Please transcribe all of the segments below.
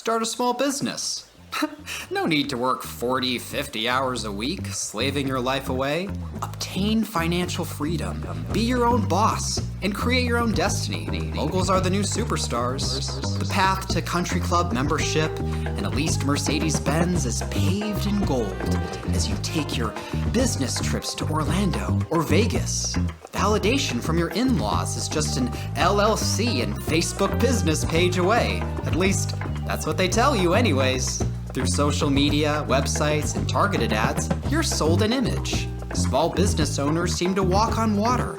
Start a small business. No need to work 40, 50 hours a week, slaving your life away. Obtain financial freedom, be your own boss, and create your own destiny. Moguls are the new superstars. The path to country club membership and a leased Mercedes-Benz is paved in gold as you take your business trips to Orlando or Vegas. Validation from your in-laws is just an LLC and Facebook business page away. At least, that's what they tell you anyways. Through social media, websites, and targeted ads, you're sold an image. Small business owners seem to walk on water.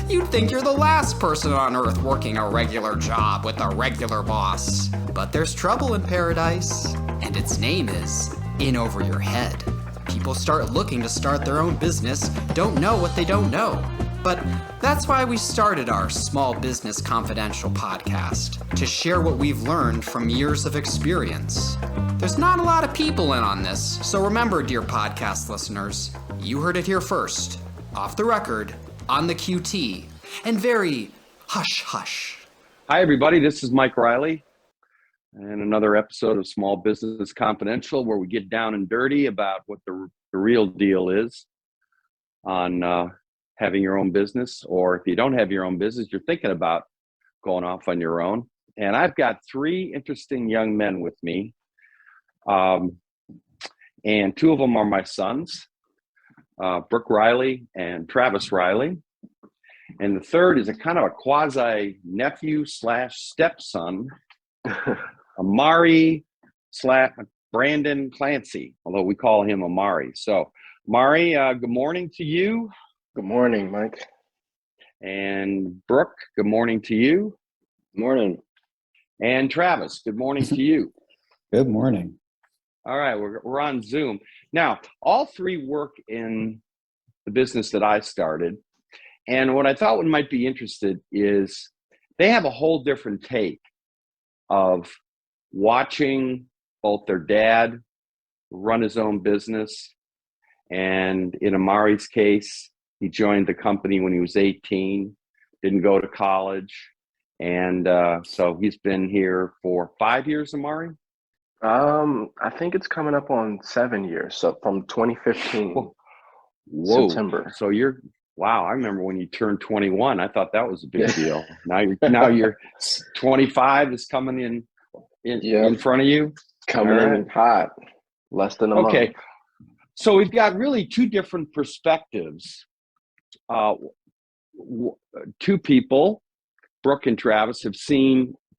You'd think you're the last person on earth working a regular job with a regular boss. But there's trouble in paradise, and its name is in over your head. People start looking to start their own business, don't know what they don't know. But that's why we started our Small Business Confidential podcast, to share what we've learned from years of experience. There's not a lot of people in on this, so remember, dear podcast listeners, you heard it here first, off the record, on the QT, and very hush-hush. Hi, everybody. This is Mike Reilly, and another episode of Small Business Confidential, where we get down and dirty about what the real deal is on having your own business, or if you don't have your own business, you're thinking about going off on your own. And I've got three interesting young men with me. And two of them are my sons, Brook Reilly and Travis Reilly. And the third is a kind of a quasi nephew / stepson, Amari / Brandon Clancy, although we call him Amari. So Amari, good morning to you. Good morning, Mike. And Brook, good morning to you. Morning. And Travis, good morning to you. Good morning. All right, we're on Zoom. Now, all three work in the business that I started. And what I thought might be interested is they have a whole different take of watching both their dad run his own business. And in Amari's case, he joined the company when he was 18, didn't go to college. And so he's been here for 5 years, Amari? I think it's coming up on 7 years. So from 2015, September. So wow, I remember when you turned 21. I thought that was a big deal. Now you're 25 is coming in front of you. Coming in hot, less than a month. Okay. So we've got really two different perspectives. Two people, Brook and Travis,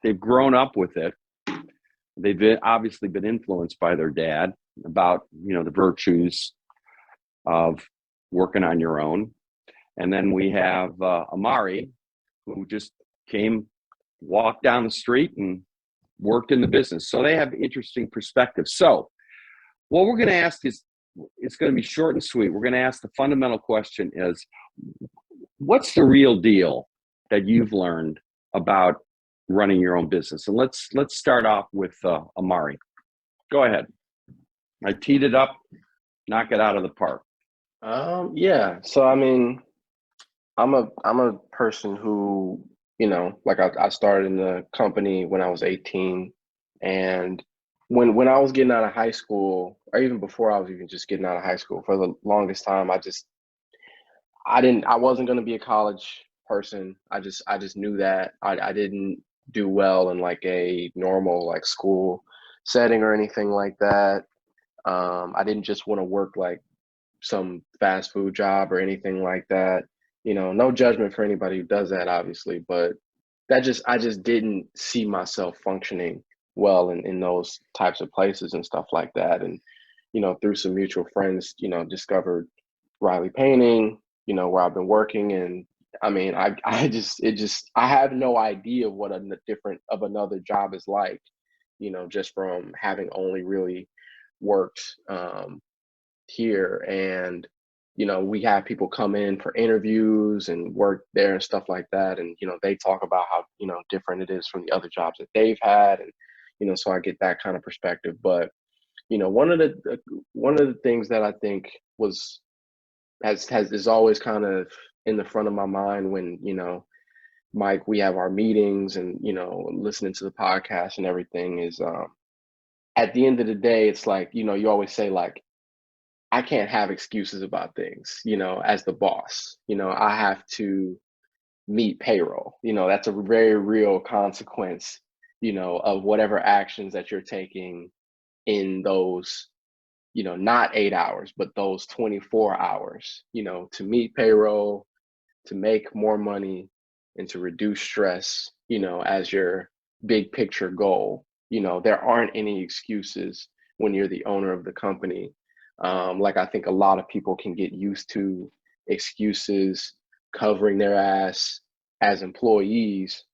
they've grown up with it. They've obviously been influenced by their dad about, the virtues of working on your own. And then we have Amari, who just walked down the street and worked in the business. So they have interesting perspectives. So what we're going to ask is, it's going to be short and sweet. We're going to ask the fundamental question is, what's the real deal that you've learned about running your own business? And let's start off with Amari. Go ahead. I teed it up. Knock it out of the park. Yeah. So I mean, I'm a person who, I started in the company when I was 18, and when I was getting out of high school, or even before I was even just getting out of high school, for the longest time, I wasn't going to be a college person. I just knew that I didn't do well in like a normal like school setting or anything like that. I didn't just want to work like some fast food job or anything like that. No judgment for anybody who does that, obviously, but I just didn't see myself functioning well in those types of places and stuff like that. And, through some mutual friends, discovered Reilly Painting, where I've been working. And I mean, I have no idea what another job is like, just from having only really worked here. And, we have people come in for interviews and work there and stuff like that. And, they talk about how, different it is from the other jobs that they've had. And, so I get that kind of perspective. But, one of the things that I think is always kind of in the front of my mind when, Mike, we have our meetings and, listening to the podcast and everything is, at the end of the day, it's like, you always say like, I can't have excuses about things, as the boss. I have to meet payroll. That's a very real consequence, of whatever actions that you're taking in those, not 8 hours, but those 24 hours, to meet payroll, to make more money, and to reduce stress, as your big picture goal. There aren't any excuses when you're the owner of the company. Like I think a lot of people can get used to excuses covering their ass as employees,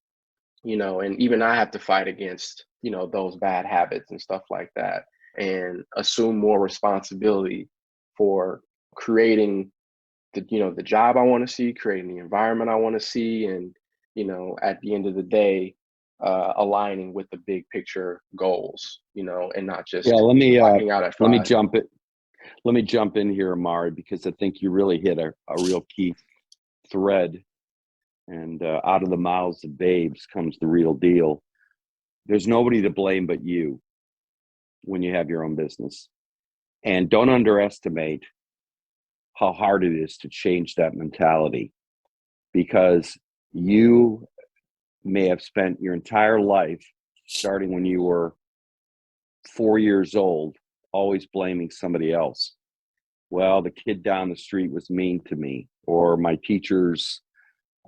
and even I have to fight against, those bad habits and stuff like that, and assume more responsibility for creating the job I want to see, creating the environment I want to see, and at the end of the day, aligning with the big picture goals, and not Yeah, just clocking out at let me 5. jump in here, Amari, because I think you really hit a real key thread. And out of the mouths of babes comes the real deal. There's nobody to blame but you when you have your own business. And don't underestimate how hard it is to change that mentality, because you may have spent your entire life, starting when you were 4 years old, always blaming somebody else. Well, the kid down the street was mean to me, or my teachers,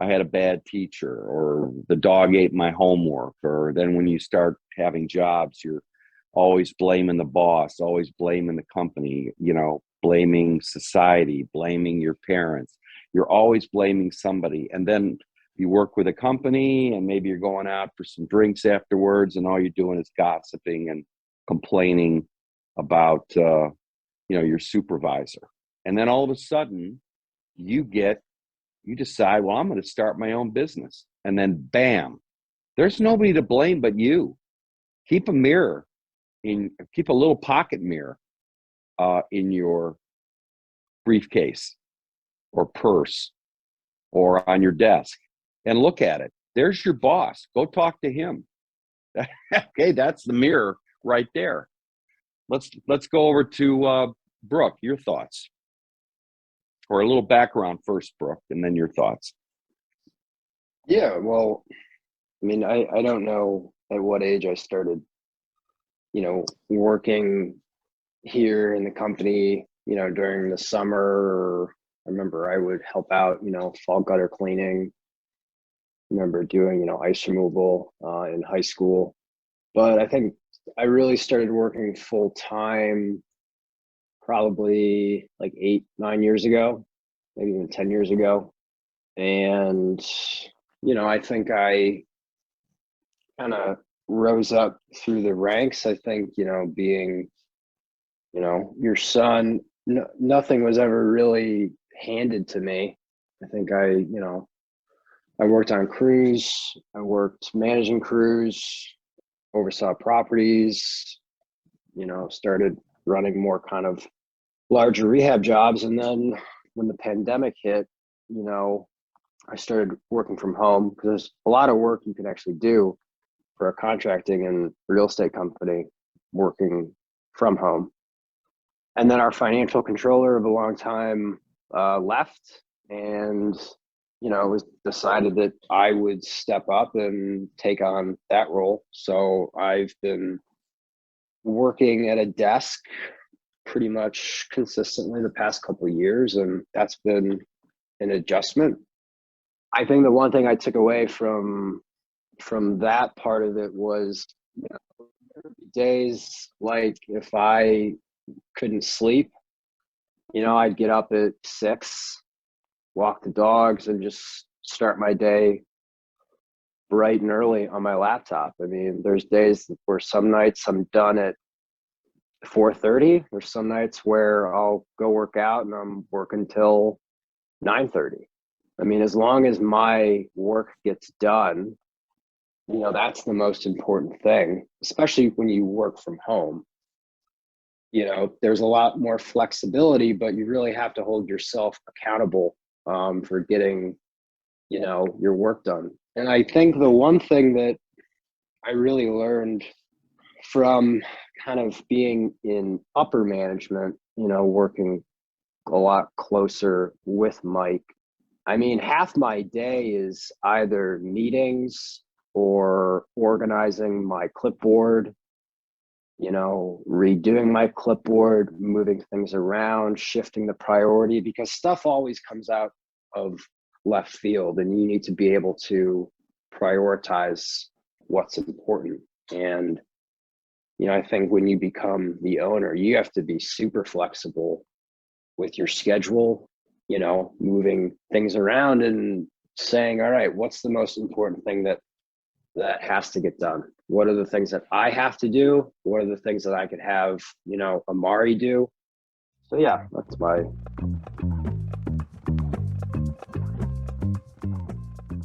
I had a bad teacher, or the dog ate my homework. Or then when you start having jobs, you're always blaming the boss, always blaming the company, blaming society, blaming your parents. You're always blaming somebody. And then you work with a company and maybe you're going out for some drinks afterwards, and all you're doing is gossiping and complaining about, your supervisor. And then all of a sudden you decide, well, I'm going to start my own business. And then bam, there's nobody to blame but you. Keep a little pocket mirror in your briefcase or purse or on your desk, and look at it. There's your boss. Go talk to him. Okay, that's the mirror right there. Let's go over to Brook. Your thoughts, or a little background first, Brook, and then your thoughts. Yeah, well, I mean, I don't know at what age I started, working here in the company, during the summer. I remember I would help out, fall gutter cleaning. I remember doing, ice removal in high school. But I think I really started working full time probably like 8, 9 years ago, maybe even 10 years ago. And, I think I kind of rose up through the ranks. I think, being, your son, nothing was ever really handed to me. I think I worked on crews, I worked managing crews, oversaw properties, started running more kind of larger rehab jobs. And then when the pandemic hit, I started working from home, because there's a lot of work you can actually do for a contracting and real estate company working from home. And then our financial controller of a long time left, and it was decided that I would step up and take on that role. So I've been working at a desk pretty much consistently the past couple of years, and that's been an adjustment. I think the one thing I took away from that part of it was, days like if I couldn't sleep, I'd get up at 6, walk the dogs, and just start my day bright and early on my laptop. I mean, there's days where some nights I'm done at 4:30. There's some nights where I'll go work out and I'm working till 9:30. I mean, as long as my work gets done, that's the most important thing, especially when you work from home. There's a lot more flexibility, but you really have to hold yourself accountable for getting, your work done. And I think the one thing that I really learned from kind of being in upper management, working a lot closer with Mike, I mean, half my day is either meetings or organizing my clipboard, redoing my clipboard, moving things around, shifting the priority, because stuff always comes out of left field and you need to be able to prioritize what's important. And, I think when you become the owner, you have to be super flexible with your schedule, moving things around and saying, all right, what's the most important thing that has to get done? What are the things that I have to do? What are the things that I could have, Amari do? So yeah, that's my.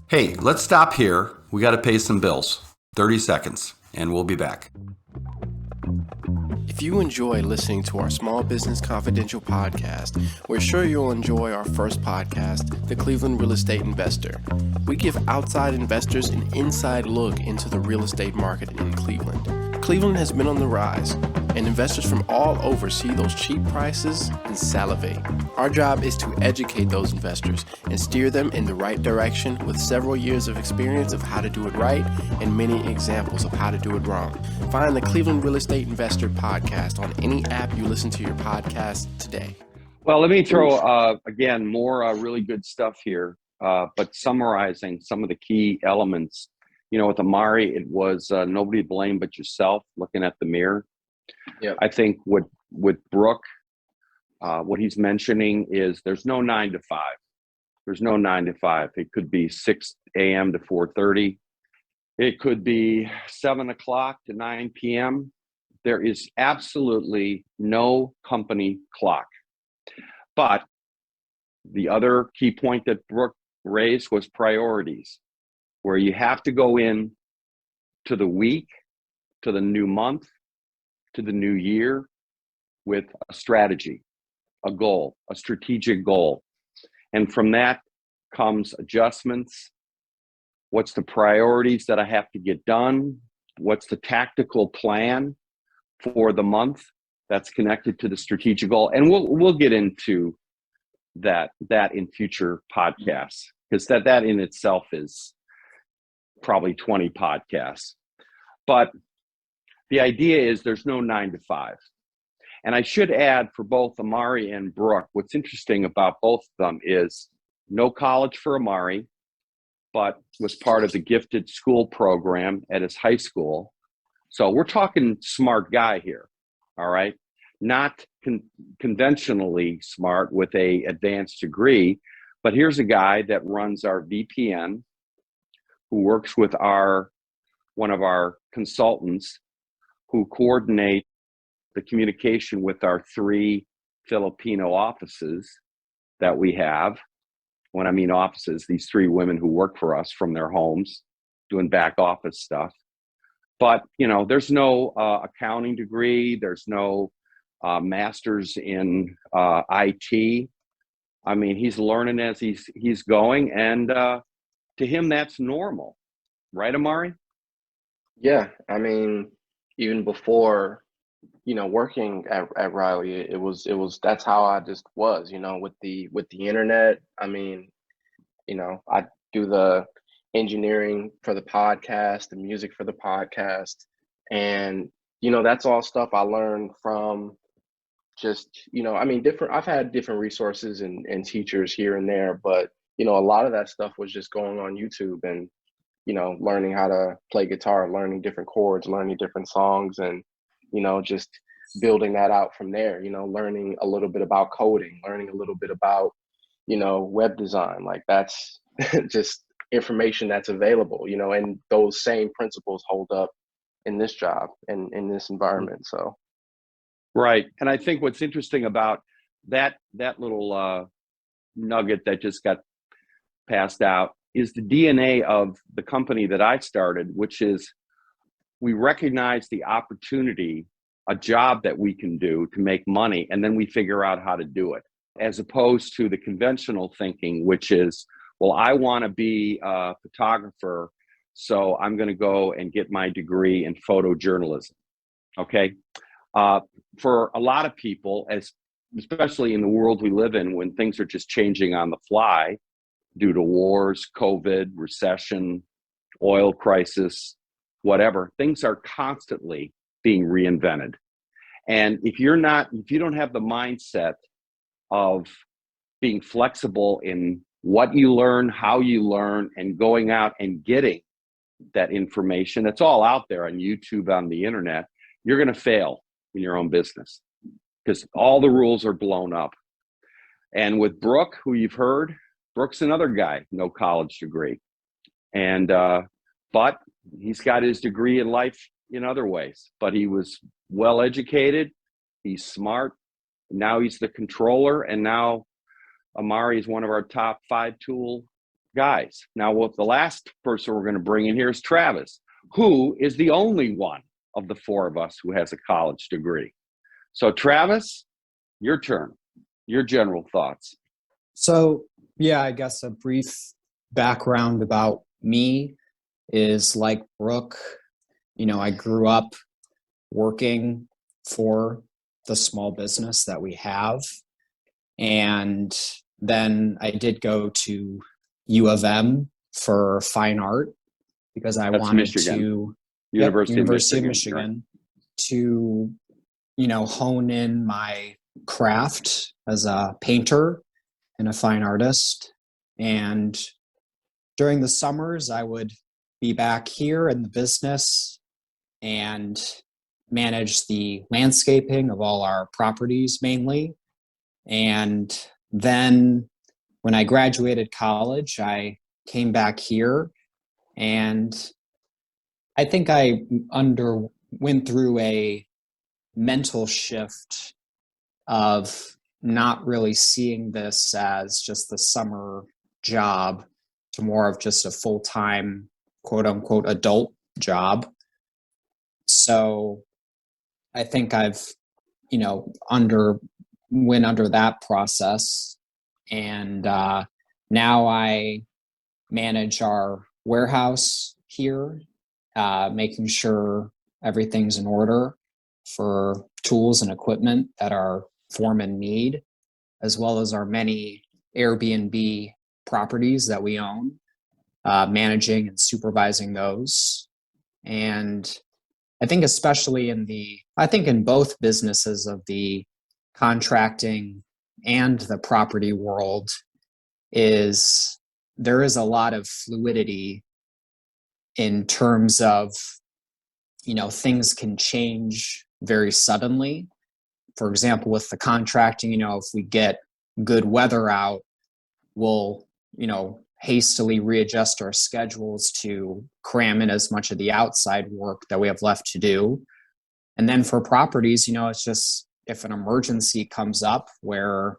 Hey, let's stop here. We got to pay some bills. 30 seconds, and we'll be back. If you enjoy listening to our Small Business Confidential podcast, we're sure you'll enjoy our first podcast, The Cleveland Real Estate Investor. We give outside investors an inside look into the real estate market in Cleveland. Cleveland has been on the rise, and investors from all over see those cheap prices and salivate. Our job is to educate those investors and steer them in the right direction with several years of experience of how to do it right and many examples of how to do it wrong. Find the Cleveland Real Estate Investor podcast on any app you listen to your podcast today. Well, let me throw, again, more really good stuff here, but summarizing some of the key elements. With Amari, it was nobody to blame but yourself, looking at the mirror. Yep. I think with Brook, what he's mentioning is there's no 9 to 5. There's no 9 to 5. It could be 6 a.m. to 4:30. It could be 7 o'clock to 9 p.m. There is absolutely no company clock. But the other key point that Brook raised was priorities, where you have to go in to the week, to the new month, to the new year with a strategy, a goal, a strategic goal. And from that comes adjustments. What's the priorities that I have to get done? What's the tactical plan for the month that's connected to the strategic goal? And we'll get into that in future podcasts, because that in itself is probably 20 podcasts. But the idea is there's no 9 to 5. And I should add, for both Amari and Brook, what's interesting about both of them is no college for Amari, but was part of the gifted school program at his high school. So we're talking smart guy here, all right? Not conventionally smart with a advanced degree, but here's a guy that runs our VPN, who works with one of our consultants, who coordinate the communication with our 3 Filipino offices that we have. When I mean offices, these 3 women who work for us from their homes doing back office stuff. But, there's no accounting degree. There's no master's in IT. I mean, he's learning as he's going. And to him, that's normal. Right, Amari? Yeah, I mean, even before, working at Reilly, it was that's how I just was, with the internet. I mean, I do the engineering for the podcast, the music for the podcast, and that's all stuff I learned from just, I mean, I've had different resources and teachers here and there, but a lot of that stuff was just going on YouTube and learning how to play guitar, learning different chords, learning different songs, and just building that out from there. Learning a little bit about coding, learning a little bit about web design. Like, that's just information that's available, and those same principles hold up in this job and in this environment. So right. And I think what's interesting about that little nugget that just got passed out is the DNA of the company that I started, which is we recognize the opportunity, a job that we can do to make money, and then we figure out how to do it, as opposed to the conventional thinking, which is, well, I want to be a photographer, so I'm going to go and get my degree in photojournalism. Okay. For a lot of people, especially in the world we live in, when things are just changing on the fly due to wars, COVID, recession, oil crisis, whatever, things are constantly being reinvented. And if you don't have the mindset of being flexible in what you learn, how you learn, and going out and getting that information, it's all out there on YouTube, on the internet, you're going to fail in your own business because all the rules are blown up. And with Brook, who you've heard, Brook's another guy, no college degree. And, but he's got his degree in life in other ways, but he was well educated. He's smart. Now he's the controller. And now Amari is one of our top 5 tool guys. Now, what the last person we're going to bring in here is Travis, who is the only one of the 4 of us who has a college degree. So Travis, your turn, your general thoughts. So, yeah, I guess a brief background about me is like Brook. I grew up working for the small business that we have. And then I did go to U of M for fine art because I wanted Michigan. to University of Michigan to, hone in my craft as a painter and a fine artist. And during the summers, I would be back here in the business and manage the landscaping of all our properties mainly. And then when I graduated college, I came back here, and I think I went through a mental shift of not really seeing this as just the summer job to more of just a full-time, quote unquote, adult job. So I think I've, went under that process. And now I manage our warehouse here, making sure everything's in order for tools and equipment that our foremen need, as well as our many Airbnb properties that we own, managing and supervising those. And I think especially in both businesses of the contracting and the property world there is a lot of fluidity in terms of, things can change very suddenly. For example, with the contracting, if we get good weather out, we'll, hastily readjust our schedules to cram in as much of the outside work that we have left to do. And then for properties, it's just, if an emergency comes up where,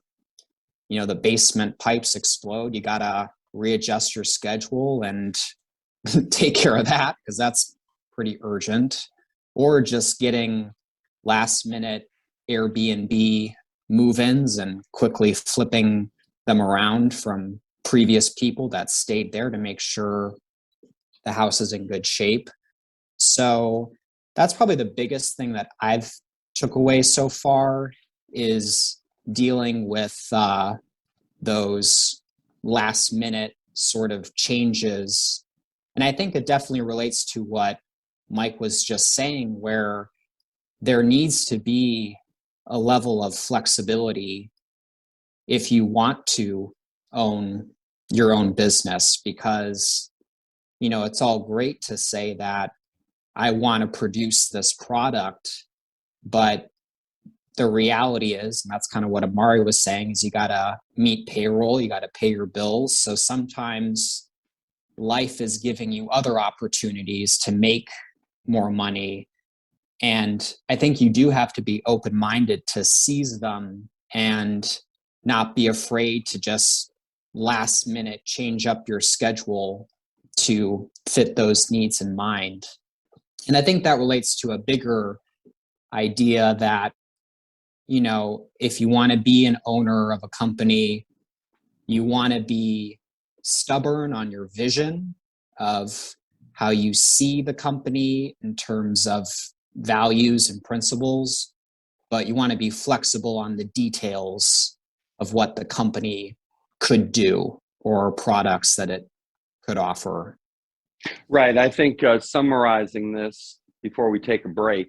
the basement pipes explode, you got to readjust your schedule and take care of that because that's pretty urgent. Or just getting last minute Airbnb move-ins and quickly flipping them around from previous people that stayed there to make sure the house is in good shape. So that's probably the biggest thing that I've took away so far is dealing with those last minute sort of changes. And I think it definitely relates to what Mike was just saying, where there needs to be a level of flexibility if you want to own your own business, because, it's all great to say that I want to produce this product, but the reality is, and that's kind of what Amari was saying, is you got to meet payroll, you got to pay your bills. So sometimes life is giving you other opportunities to make more money. And I think you do have to be open-minded to seize them and not be afraid to just last minute change up your schedule to fit those needs in mind. And I think that relates to a bigger idea that, if you want to be an owner of a company, you want to be stubborn on your vision of how you see the company in terms of values and principles, but you want to be flexible on the details of what the company could do or products that it could offer. Right. I think summarizing this before we take a break,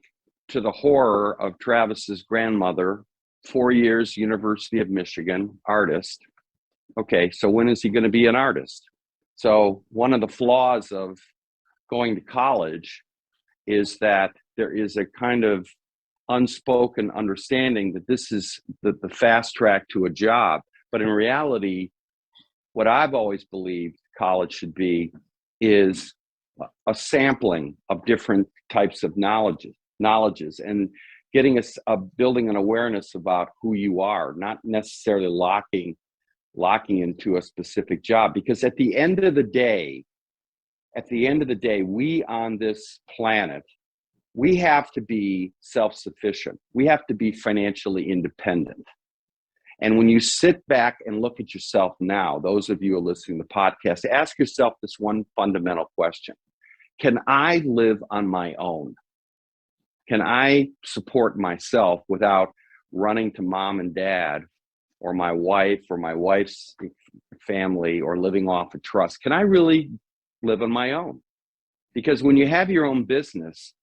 to the horror of Travis's grandmother, 4 years, University of Michigan, artist. Okay, so when is he going to be an artist? So one of the flaws of going to college is that there is a kind of unspoken understanding that this is the fast track to a job. But in reality, what I've always believed college should be is a sampling of different types of knowledges and getting building an awareness about who you are, not necessarily locking into a specific job. Because at the end of the day, we on this planet, we have to be self-sufficient. We have to be financially independent. And when you sit back and look at yourself now, those of you who are listening to the podcast, ask yourself this one fundamental question. Can I live on my own? Can I support myself without running to mom and dad or my wife or my wife's family or living off a trust? Can I really live on my own? Because when you have your own business,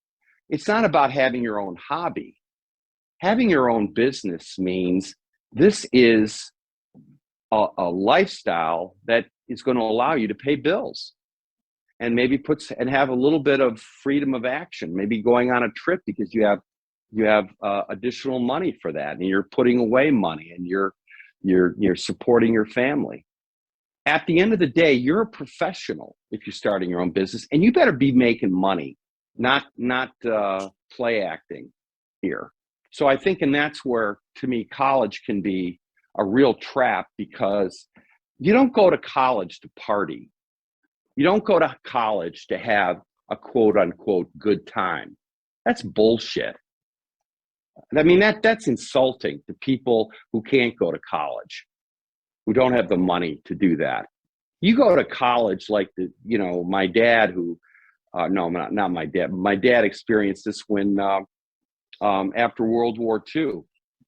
it's not about having your own hobby. Having your own business means this is a lifestyle that is going to allow you to pay bills and maybe have a little bit of freedom of action, maybe going on a trip because you have additional money for that, and you're putting away money, and you're supporting your family. At the end of the day, you're a professional if you're starting your own business, and you better be making money, not play acting here. So I think, and that's where, to me, college can be a real trap, because you don't go to college to party. You don't go to college to have a quote unquote good time. That's bullshit. I mean, that's insulting to people who can't go to college, who don't have the money to do that. You go to college like my dad, who, no, not my dad. My dad experienced this when, after World War II,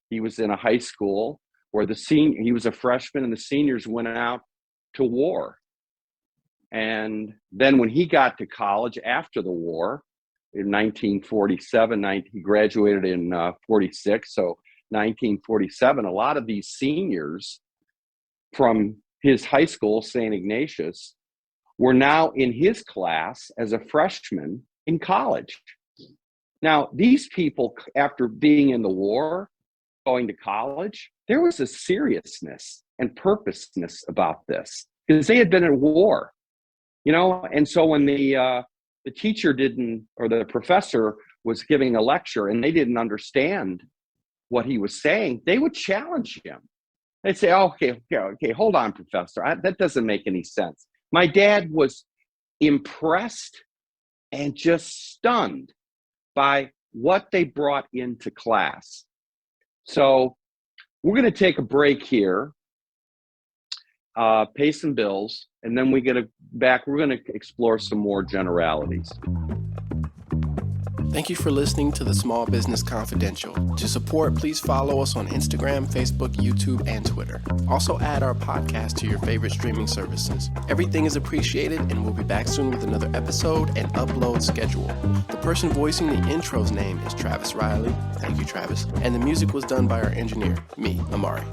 he was in a high school where he was a freshman and the seniors went out to war. And then when he got to college after the war in 1947, he graduated in 46. So 1947, a lot of these seniors from his high school, St. Ignatius, were now in his class as a freshman in college. Now, these people, after being in the war, going to college, there was a seriousness and purposeness about this because they had been at war, and so when the teacher or the professor was giving a lecture and they didn't understand what he was saying, they would challenge him. They'd say, okay, hold on, professor. That doesn't make any sense. My dad was impressed and just stunned by what they brought into class. So we're going to take a break here, pay some bills, and then we're going to explore some more generalities. Thank you for listening to the Small Business Confidential. To support, please follow us on Instagram, Facebook, YouTube, and Twitter. Also add our podcast to your favorite streaming services. Everything is appreciated, and we'll be back soon with another episode and upload schedule. The person voicing the intro's name is Travis Reilly. Thank you, Travis. And the music was done by our engineer, me, Amari.